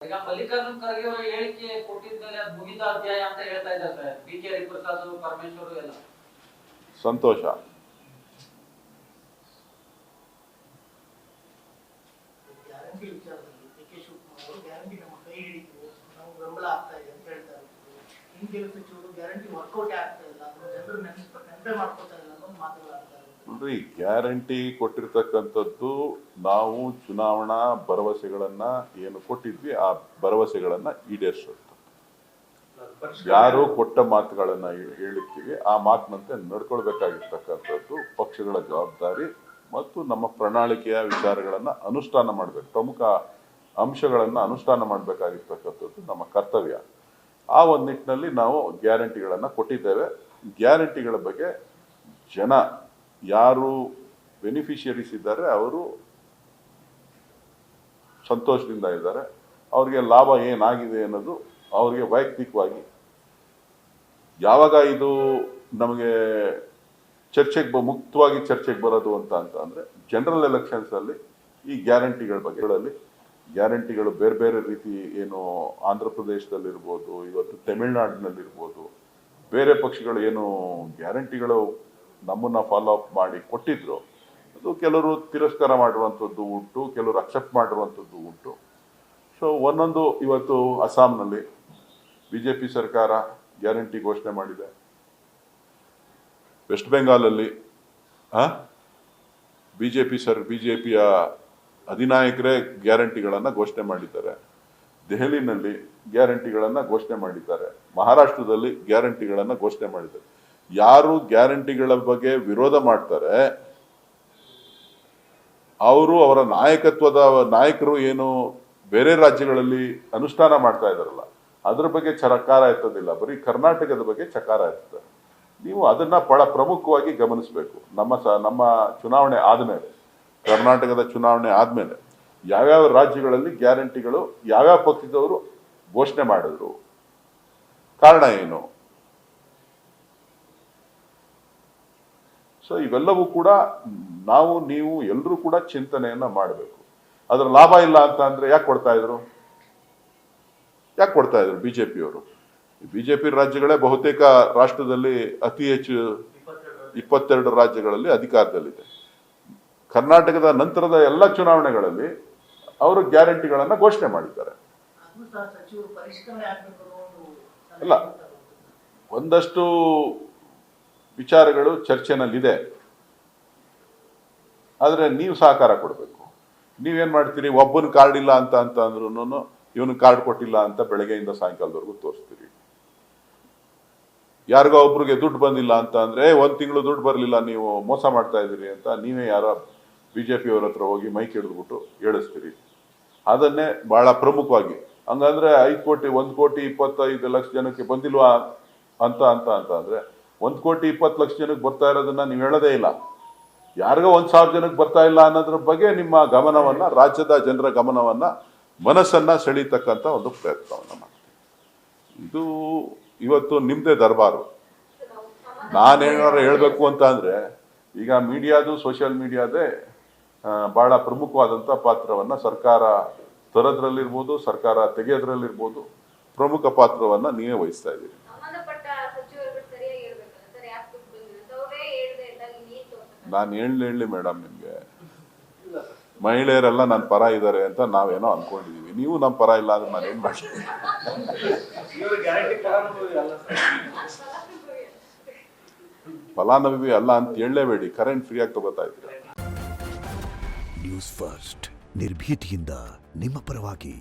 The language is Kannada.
ಈಗ ಮಲ್ಲಿಕಾರ್ಜುನ್ ಖರ್ಗೆ ಅವರು ಹೇಳಿಕೆ ಕೊಟ್ಟಿದ್ಮೇಲೆ ಅದು ಮುಗಿದ ಅಧ್ಯಾಯ ಅಂತ ಹೇಳ್ತಾ ಇದ್ದಾರೆ ಬಿಕೆ ಹರಿಪ್ರಸಾದ್ ಪರಮೇಶ್ವರ್ ಎಲ್ಲ. ಸಂತೋಷ. ಗ್ಯಾರಂಟಿ ವಿಚಾರದಲ್ಲಿ ಡಿ.ಕೆ. ಶಿವಕುಮಾರ್ ಅವರು ಗ್ಯಾರಂಟಿ ನಮ್ಮ ಕೈ ಹಿಡಿತು, ನಾವು ಬೆಂಬಲ ಆಗ್ತಾ ಇದೆ ಅಂತ ಹೇಳ್ತಾರೆ. ಇನ್ನು ಕೆಲವು ಸಚಿವರು ಗ್ಯಾರಂಟಿ ವರ್ಕೌಟ್ ಆಗ್ತಾ ಇಲ್ಲ, ಅದನ್ನು ಜನರು ನೆನಪೆ ಮಾಡ್ಕೊತಾ ಇಲ್ಲ ಅನ್ನೋ ಮಾತುಗಳಾಗ್ತಾರೆ. ನೋಡ್ರಿ, ಗ್ಯಾರಂಟಿ ಕೊಟ್ಟಿರ್ತಕ್ಕಂಥದ್ದು ನಾವು ಚುನಾವಣಾ ಭರವಸೆಗಳನ್ನ ಏನು ಕೊಟ್ಟಿದ್ವಿ ಆ ಭರವಸೆಗಳನ್ನ ಈಡೇರಿಸುತ್ತೆ. ಯಾರು ಕೊಟ್ಟ ಮಾತುಗಳನ್ನ ಹೇಳಿರ್ತೀವಿ ಆ ಮಾತಿನಂತೆ ನಡ್ಕೊಳ್ಬೇಕಾಗಿರ್ತಕ್ಕಂಥದ್ದು ಪಕ್ಷಗಳ ಜವಾಬ್ದಾರಿ ಮತ್ತು ನಮ್ಮ ಪ್ರಣಾಳಿಕೆಯ ವಿಚಾರಗಳನ್ನ ಅನುಷ್ಠಾನ ಮಾಡಬೇಕು. ಪ್ರಮುಖ ಅಂಶಗಳನ್ನ ಅನುಷ್ಠಾನ ಮಾಡಬೇಕಾಗಿರ್ತಕ್ಕಂಥದ್ದು ನಮ್ಮ ಕರ್ತವ್ಯ. ಆ ಒಂದು ನಿಟ್ಟಿನಲ್ಲಿ ನಾವು ಗ್ಯಾರಂಟಿಗಳನ್ನ ಕೊಟ್ಟಿದ್ದೇವೆ. ಗ್ಯಾರಂಟಿಗಳ ಬಗ್ಗೆ ಜನ ಯಾರು ಬೆನಿಫಿಷಿಯರೀಸ್ ಇದ್ದಾರೆ ಅವರು ಸಂತೋಷದಿಂದ ಇದ್ದಾರೆ. ಅವ್ರಿಗೆ ಲಾಭ ಏನಾಗಿದೆ ಅನ್ನೋದು ಅವ್ರಿಗೆ ವೈಯಕ್ತಿಕವಾಗಿ ಯಾವಾಗ ಇದು ನಮಗೆ ಚರ್ಚೆಗೆ ಮುಕ್ತವಾಗಿ ಚರ್ಚೆಗೆ ಬರೋದು ಅಂತ ಅಂದ್ರೆ ಜನರಲ್ ಎಲೆಕ್ಷನ್ಸ್ ಅಲ್ಲಿ ಈ ಗ್ಯಾರಂಟಿಗಳ ಬಗ್ಗೆ ಗ್ಯಾರಂಟಿಗಳು ಬೇರೆ ಬೇರೆ ರೀತಿ ಏನು ಆಂಧ್ರ ಪ್ರದೇಶದಲ್ಲಿರ್ಬೋದು, ಇವತ್ತು ತಮಿಳುನಾಡಿನಲ್ಲಿರ್ಬೋದು, ಬೇರೆ ಪಕ್ಷಗಳು ಏನು ಗ್ಯಾರಂಟಿಗಳು ನಮ್ಮನ್ನ ಫಾಲೋ ಅಪ್ ಮಾಡಿ ಕೊಟ್ಟಿದ್ರು ಅದು ಕೆಲವರು ತಿರಸ್ಕಾರ ಮಾಡಿರುವಂಥದ್ದು ಉಂಟು, ಕೆಲವರು ಅಕ್ಸೆಪ್ಟ್ ಮಾಡಿರುವಂಥದ್ದು ಉಂಟು. ಸೊ ಒಂದೊಂದು ಇವತ್ತು ಅಸ್ಸಾಂನಲ್ಲಿ ಬಿಜೆಪಿ ಸರ್ಕಾರ ಗ್ಯಾರಂಟಿ ಘೋಷಣೆ ಮಾಡಿದೆ. ವೆಸ್ಟ್ ಬೆಂಗಾಲಲ್ಲಿ ಬಿಜೆಪಿಯ ಅಧಿನಾಯಕರೇ ಗ್ಯಾರಂಟಿಗಳನ್ನು ಘೋಷಣೆ ಮಾಡಿದ್ದಾರೆ. ದೆಹಲಿನಲ್ಲಿ ಗ್ಯಾರಂಟಿಗಳನ್ನು ಘೋಷಣೆ ಮಾಡಿದ್ದಾರೆ. ಮಹಾರಾಷ್ಟ್ರದಲ್ಲಿ ಗ್ಯಾರಂಟಿಗಳನ್ನು ಘೋಷಣೆ ಮಾಡಿದ್ದಾರೆ. ಯಾರು ಗ್ಯಾರಂಟಿಗಳ ಬಗ್ಗೆ ವಿರೋಧ ಮಾಡ್ತಾರೆ ಅವರು ಅವರ ನಾಯಕರು ಏನು ಬೇರೆ ರಾಜ್ಯಗಳಲ್ಲಿ ಅನುಷ್ಠಾನ ಮಾಡ್ತಾ ಇದಾರಲ್ಲ ಅದ್ರ ಬಗ್ಗೆ ಚಕಾರ ಎತ್ತೋದಿಲ್ಲ, ಬರೀ ಕರ್ನಾಟಕದ ಬಗ್ಗೆ ಚಕಾರ ಎತ್ತದೆ. ನೀವು ಅದನ್ನ ಬಹಳ ಪ್ರಮುಖವಾಗಿ ಗಮನಿಸಬೇಕು. ನಮ್ಮ ಚುನಾವಣೆ ಆದ್ಮೇಲೆ, ಕರ್ನಾಟಕದ ಚುನಾವಣೆ ಆದ್ಮೇಲೆ ಯಾವ್ಯಾವ ರಾಜ್ಯಗಳಲ್ಲಿ ಗ್ಯಾರಂಟಿಗಳು ಯಾವ್ಯಾವ ಪಕ್ಷದವರು ಘೋಷಣೆ ಮಾಡಿದ್ರು, ಕಾರಣ ಏನು. ಸೊ ಇವೆಲ್ಲವೂ ಕೂಡ ನೀವು ಎಲ್ಲರೂ ಕೂಡ ಚಿಂತನೆಯನ್ನ ಮಾಡಬೇಕು. ಅದರ ಲಾಭ ಇಲ್ಲ ಅಂತ ಅಂದ್ರೆ ಯಾಕೆ ಕೊಡ್ತಾ ಇದ್ರು ಬಿಜೆಪಿಯವರು? ಬಿಜೆಪಿ ರಾಜ್ಯಗಳೇ ಬಹುತೇಕ ರಾಷ್ಟ್ರದಲ್ಲಿ ಅತಿ ಹೆಚ್ಚು 22 ರಾಜ್ಯಗಳಲ್ಲಿ ಅಧಿಕಾರದಲ್ಲಿದೆ. ಕರ್ನಾಟಕದ ನಂತರದ ಎಲ್ಲ ಚುನಾವಣೆಗಳಲ್ಲಿ ಅವರು ಗ್ಯಾರಂಟಿಗಳನ್ನ ಘೋಷಣೆ ಮಾಡಿದ್ದಾರೆ. ಅಲ್ಲ, ಒಂದಷ್ಟು ವಿಚಾರಗಳು ಚರ್ಚೆನಲ್ಲಿದೆ, ಆದರೆ ನೀವು ಸಹಕಾರ ಕೊಡಬೇಕು. ನೀವೇನ್ ಮಾಡ್ತೀರಿ? ಒಬ್ಬನ ಕಾರ್ಡ್ ಇಲ್ಲ ಅಂತ ಅಂದ್ರೂ ಇವನು ಕಾರ್ಡ್ ಕೊಟ್ಟಿಲ್ಲ ಅಂತ ಬೆಳಗ್ಗೆಯಿಂದ ಸಾಯಂಕಾಲದವರೆಗೂ ತೋರಿಸ್ತೀರಿ. ಯಾರಿಗೋ ಒಬ್ರಿಗೆ ದುಡ್ಡು ಬಂದಿಲ್ಲ ಅಂತ ಅಂದ್ರೆ 1 ತಿಂಗಳು ದುಡ್ಡು ಬರಲಿಲ್ಲ, ನೀವು ಮೋಸ ಮಾಡ್ತಾ ಇದ್ದೀರಿ ಅಂತ ನೀವೇ ಯಾರೋ ಬಿಜೆಪಿಯವ್ರ ಹತ್ರ ಹೋಗಿ ಮೈಕ್ ಹಿಡಿದ್ಬಿಟ್ಟು ಹೇಳಿಸ್ತೀರಿ. ಅದನ್ನೇ ಬಹಳ ಪ್ರಮುಖವಾಗಿ ಹಂಗಂದ್ರೆ 1 ಕೋಟಿ 25 ಲಕ್ಷ ಜನಕ್ಕೆ ಬಂದಿಲ್ವಾ ಅಂತ ಅಂದ್ರೆ 1 ಕೋಟಿ 20 ಲಕ್ಷ ಜನಕ್ಕೆ ಬರ್ತಾ ಇರೋದನ್ನ ನೀವು ಹೇಳೋದೇ ಇಲ್ಲ. ಯಾರಿಗೋ 1,000 ಜನಕ್ಕೆ ಬರ್ತಾ ಇಲ್ಲ ಅನ್ನೋದ್ರ ಬಗ್ಗೆ ನಿಮ್ಮ ಗಮನವನ್ನ, ರಾಜ್ಯದ ಜನರ ಗಮನವನ್ನ, ಮನಸ್ಸನ್ನ ಸೆಳೀತಕ್ಕಂಥ ಒಂದು ಪ್ರಯತ್ನವನ್ನ ಮಾಡ್ತೀವಿ. ಇದು ಇವತ್ತು ನಿಮ್ದೇ ದರ್ಬಾರು. ನಾನೇನಾದ್ರು ಹೇಳ್ಬೇಕು ಅಂತ ಅಂದ್ರೆ ಈಗ ಮೀಡಿಯಾದು, ಸೋಷಿಯಲ್ ಮೀಡಿಯಾದೇ ಬಹಳ ಪ್ರಮುಖವಾದಂಥ ಪಾತ್ರವನ್ನ ಸರ್ಕಾರ ತರೋದ್ರಲ್ಲಿರ್ಬೋದು, ಸರ್ಕಾರ ತೆಗೆಯೋದ್ರಲ್ಲಿರ್ಬೋದು ಪ್ರಮುಖ ಪಾತ್ರವನ್ನ ನೀವೇ ವಹಿಸ್ತಾ ಇದ್ದೀರಿ. ನಾನು ಹೇಳಿ ಮೇಡಮ್, ನಿಮ್ಗೆ ಮಹಿಳೆಯರೆಲ್ಲ ನನ್ನ ಪರ ಇದ್ದಾರೆ ಅಂತ ನಾವೇನೋ ಅನ್ಕೊಂಡಿದೀವಿ. ನೀವು ನಮ್ಮ ಪರ ಇಲ್ಲ ಅಂದ್ರೆ ನಾನು ಏನ್ ಮಾಡ್ತೀನಿ? ಫಲಾನುಭವಿ ಅಲ್ಲ ಅಂತ ಹೇಳಲೇಬೇಡಿ, ಕರೆಂಟ್ ಫ್ರೀ ಆಗಿ ತಗೋತಾ ಇದ್ದೀರಾ. ನ್ಯೂಸ್ ಫಸ್ಟ್, ನಿರ್ಭೀತಿಯಿಂದ ನಿಮ್ಮ ಪರವಾಗಿ.